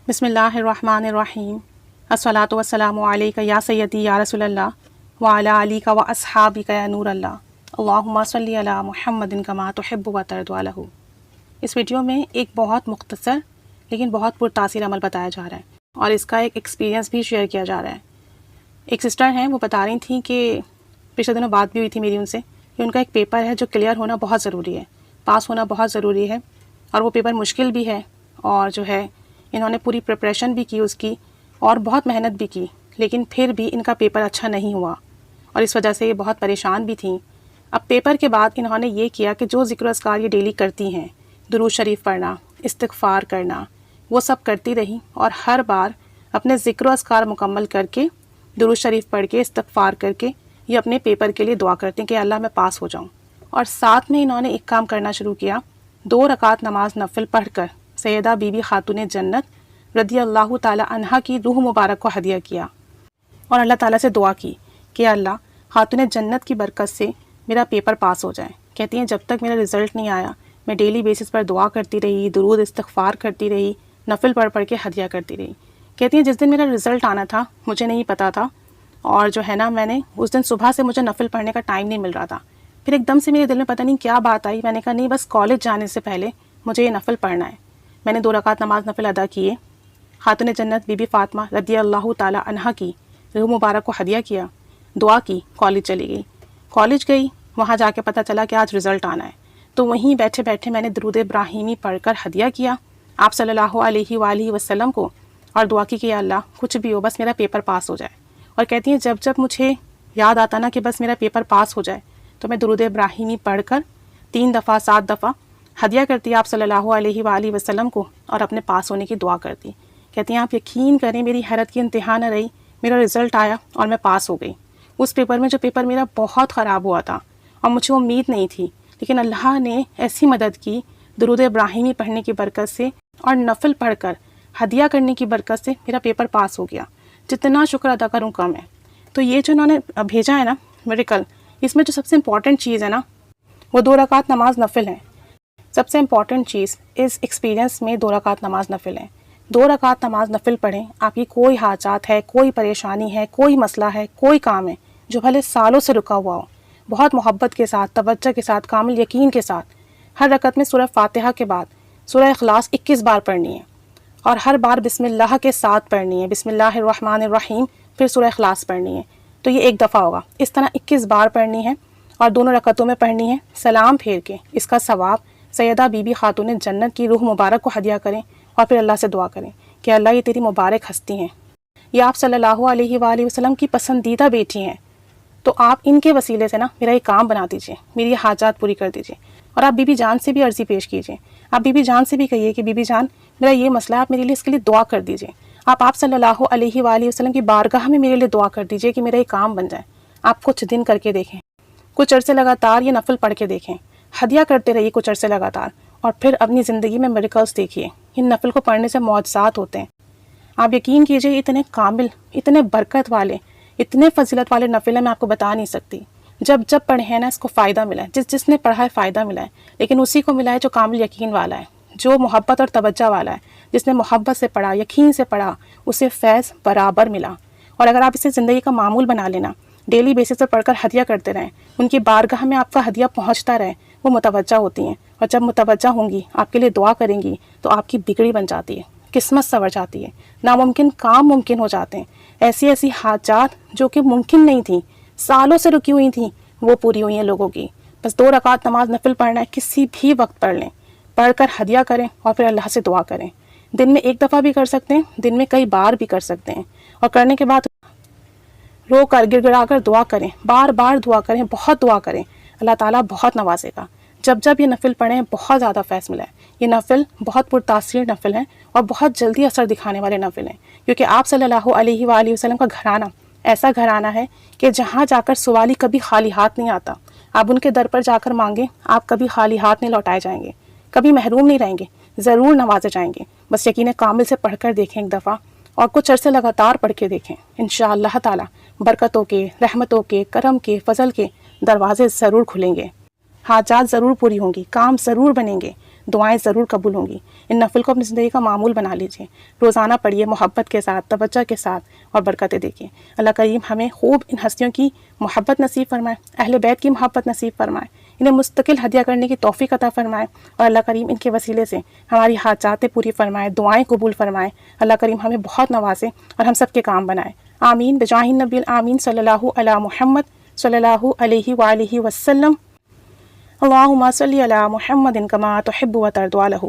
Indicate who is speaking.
Speaker 1: بسم اللہ الرحمن الرحیم الصلاۃ والسلام علیک یا سیدی یا رسول اللہ وعلی آلک و اصحابک یا نور اللہ اللہم صلی علی محمد کما تحب و ترضی عنہ۔ اس ویڈیو میں ایک بہت مختصر لیکن بہت پرتاثر عمل بتایا جا رہا ہے اور اس کا ایک ایکسپیرینس بھی شیئر کیا جا رہا ہے۔ ایک سسٹر ہیں، وہ بتا رہی تھیں کہ پچھلے دنوں بات بھی ہوئی تھی میری ان سے کہ ان کا ایک پیپر ہے جو کلیئر ہونا بہت ضروری ہے، پاس ہونا بہت ضروری ہے، اور وہ پیپر مشکل بھی ہے، اور جو ہے انہوں نے پوری پریپریشن بھی کی اس کی اور بہت محنت بھی کی، لیکن پھر بھی ان کا پیپر اچھا نہیں ہوا اور اس وجہ سے یہ بہت پریشان بھی تھیں۔ اب پیپر کے بعد انہوں نے یہ کیا کہ جو ذکر و اذکار یہ ڈیلی کرتی ہیں، درود شریف پڑھنا، استغفار کرنا، وہ سب کرتی رہی، اور ہر بار اپنے ذکر و اذکار مکمل کر کے، درود شریف پڑھ کے، استغفار کر کے یہ اپنے پیپر کے لیے دعا کرتے ہیں کہ اللہ میں پاس ہو جاؤں۔ اور ساتھ میں انہوں نے ایک کام کرنا شروع کیا، 2 رکعت نماز نفل پڑھ کر سیدہ بی بی خاتون جنت رضی اللہ تعالی عنہا کی روح مبارک کو ہدیہ کیا، اور اللہ تعالیٰ سے دعا کی کہ اللہ خاتون جنت کی برکت سے میرا پیپر پاس ہو جائے۔ کہتی ہیں جب تک میرا رزلٹ نہیں آیا میں ڈیلی بیسس پر دعا کرتی رہی، درود استغفار کرتی رہی، نفل پڑھ کے ہدیہ کرتی رہی۔ کہتی ہیں جس دن میرا رزلٹ آنا تھا مجھے نہیں پتا تھا، اور جو ہے نا میں نے اس دن صبح سے مجھے نفل پڑھنے کا ٹائم نہیں مل رہا تھا، پھر ایک دم سے میرے دل میں پتہ نہیں کیا بات آئی، میں نے کہا نہیں بس کالج جانے سے پہلے مجھے یہ نفل پڑھنا ہے۔ میں نے 2 رکعت نماز نفل ادا کیے، خاتون جنت بی بی فاطمہ رضی اللہ تعالی عنہا کی روح مبارک کو ہدیہ کیا، دعا کی، کالج چلی گئی۔ کالج گئی، وہاں جا کے پتہ چلا کہ آج رزلٹ آنا ہے، تو وہیں بیٹھے بیٹھے میں نے درود ابراہیمی پڑھ کر ہدیہ کیا آپ صلی اللہ علیہ وآلہ وسلم کو، اور دعا کی کہ اللہ کچھ بھی ہو بس میرا پیپر پاس ہو جائے۔ اور کہتی ہیں جب جب مجھے یاد آتا نا کہ بس میرا پیپر پاس ہو جائے تو میں درود ابراہیمی پڑھ کر 3 دفعہ 7 دفعہ ہدیہ کرتی آپ صلی اللہ علیہ وآلہ وسلم کو اور اپنے پاس ہونے کی دعا کرتی۔ کہتی ہیں آپ یقین کریں میری حیرت کی انتہا نہ رہی، میرا رزلٹ آیا اور میں پاس ہو گئی اس پیپر میں، جو پیپر میرا بہت خراب ہوا تھا اور مجھے امید نہیں تھی، لیکن اللہ نے ایسی مدد کی درود ابراہیمی پڑھنے کی برکت سے اور نفل پڑھ کر ہدیہ کرنے کی برکت سے میرا پیپر پاس ہو گیا۔ جتنا شکر ادا کروں کم ہے۔ تو یہ جو انہوں نے بھیجا ہے نا میریکل، اس میں جو سب سے امپورٹنٹ چیز ہے نا وہ 2 رکعت نماز نفل ہے۔ سب سے امپورٹنٹ چیز اس ایکسپیرینس میں 2 رکعت نماز نفل ہے۔ 2 رکعت نماز نفل پڑھیں، آپ کی کوئی حاجات ہے، کوئی پریشانی ہے، کوئی مسئلہ ہے، کوئی کام ہے جو بھلے سالوں سے رکا ہوا ہو، بہت محبت کے ساتھ، توجہ کے ساتھ، کامل یقین کے ساتھ ہر رکعت میں سورہ فاتحہ کے بعد سورہ اخلاص 21 بار پڑھنی ہے، اور ہر بار بسم اللہ کے ساتھ پڑھنی ہے، بسم اللہ الرحمن الرحیم، پھر سورہ اخلاص پڑھنی ہے۔ تو یہ 1 دفعہ ہوگا، اس طرح 21 بار پڑھنی ہے اور دونوں رکعتوں میں پڑھنی ہے، سلام پھیر کے اس کا ثواب سیدہ بی بی خاتون جنت کی روح مبارک کو ہدیہ کریں، اور پھر اللہ سے دعا کریں کہ اللہ یہ تیری مبارک ہستی ہیں، یہ آپ صلی اللہ علیہ وآلہ وسلم کی پسندیدہ بیٹی ہیں، تو آپ ان کے وسیلے سے نا میرا یہ کام بنا دیجئے، میری یہ حاجات پوری کر دیجئے۔ اور آپ بی بی جان سے بھی عرضی پیش کیجئے، آپ بی بی جان سے بھی کہیے کہ بی بی جان میرا یہ مسئلہ ہے، آپ میرے لیے اس کے لیے دعا کر دیجئے۔ آپ صلی اللہ علیہ وآلہ وسلم کی بارگاہ میں میرے لیے دعا کر دیجئے کہ میرا یہ کام بن جائے۔ آپ کچھ دن کر کے دیکھیں، کچھ عرصے لگاتار یہ نفل پڑھ کے دیکھیں، ہدیہ کرتے رہیے کچھ عرصے لگاتار، اور پھر اپنی زندگی میں میریکلز دیکھیے۔ ان نفل کو پڑھنے سے معجزات ہوتے ہیں۔ آپ یقین کیجئے اتنے کامل، اتنے برکت والے، اتنے فضیلت والے نفل ہیں، میں آپ کو بتا نہیں سکتی۔ جب جب پڑھے ہیں نا اس کو فائدہ ملا ہے، جس نے پڑھا ہے فائدہ ملا ہے، لیکن اسی کو ملا ہے جو کامل یقین والا ہے، جو محبت اور توجہ والا ہے، جس نے محبت سے پڑھا، یقین سے پڑھا، اسے فیض برابر ملا۔ اور اگر آپ اسے زندگی کا معمول بنا لینا، ڈیلی بیسس پر پڑھ کر ہدیہ کرتے رہیں، ان کی بارگاہ میں آپ کا ہدیہ پہنچتا رہے، وہ متوجہ ہوتی ہیں، اور جب متوجہ ہوں گی آپ کے لیے دعا کریں گی تو آپ کی بگڑی بن جاتی ہے، قسمت سنور جاتی ہے، ناممکن کام ممکن ہو جاتے ہیں، ایسی ایسی حاجات جو کہ ممکن نہیں تھیں، سالوں سے رکی ہوئی تھیں، وہ پوری ہوئی ہیں لوگوں کی۔ بس 2 رکعت نماز نفل پڑھنا ہے، کسی بھی وقت پڑھ لیں، پڑھ کر ہدیہ کریں اور پھر اللہ سے دعا کریں۔ دن میں 1 دفعہ بھی کر سکتے ہیں، دن میں کئی بار بھی کر سکتے ہیں، اور کرنے کے بعد رو کر گڑ گڑا کر دعا کریں، بار بار دعا کریں، بہت دعا کریں، اللہ تعالیٰ بہت نوازے گا۔ جب جب یہ نفل پڑھیں بہت زیادہ فیض ملا ہے۔ یہ نفل بہت پرتاثیر نفل ہیں اور بہت جلدی اثر دکھانے والے نفل ہیں، کیونکہ آپ صلی اللہ علیہ وآلہ وسلم کا گھرانہ ایسا گھرانہ ہے کہ جہاں جا کر سوالی کبھی خالی ہاتھ نہیں آتا۔ آپ ان کے در پر جا کر مانگیں، آپ کبھی خالی ہاتھ نہیں لوٹائے جائیں گے، کبھی محروم نہیں رہیں گے، ضرور نوازے جائیں گے۔ بس یقین کامل سے پڑھ کر دیکھیں 1 دفعہ، اور کچھ عرصے لگاتار پڑھ کے دیکھیں، انشاءاللہ تعالی برکتوں کے، رحمتوں کے، کرم کے، فضل کے دروازے ضرور کھلیں گے، حاجات ضرور پوری ہوں گی، کام ضرور بنیں گے۔ دعائیں ضرور قبول ہوں گی۔ ان نفل کو اپنی زندگی کا معمول بنا لیجیے، روزانہ پڑھیے محبت کے ساتھ، توجہ کے ساتھ، اور برکتیں دیکھیے۔ اللہ کریم ہمیں خوب ان ہستیوں کی محبت نصیب فرمائے، اہل بیت کی محبت نصیب فرمائے، انہیں مستقل ہدیہ کرنے کی توفیق عطا فرمائے، اور اللہ کریم ان کے وسیلے سے ہماری حاجاتیں پوری فرمائے، دعائیں قبول فرمائے۔ اللہ کریم ہمیں بہت نوازے اور ہم سب کے کام بنائے، آمین بجاہ النبی الآمین صلی اللہ علی محمد صلی اللہ علیہ وآلہ وسلم۔ اللہم صلی علی محمد کما تحب و ترضی عنہ۔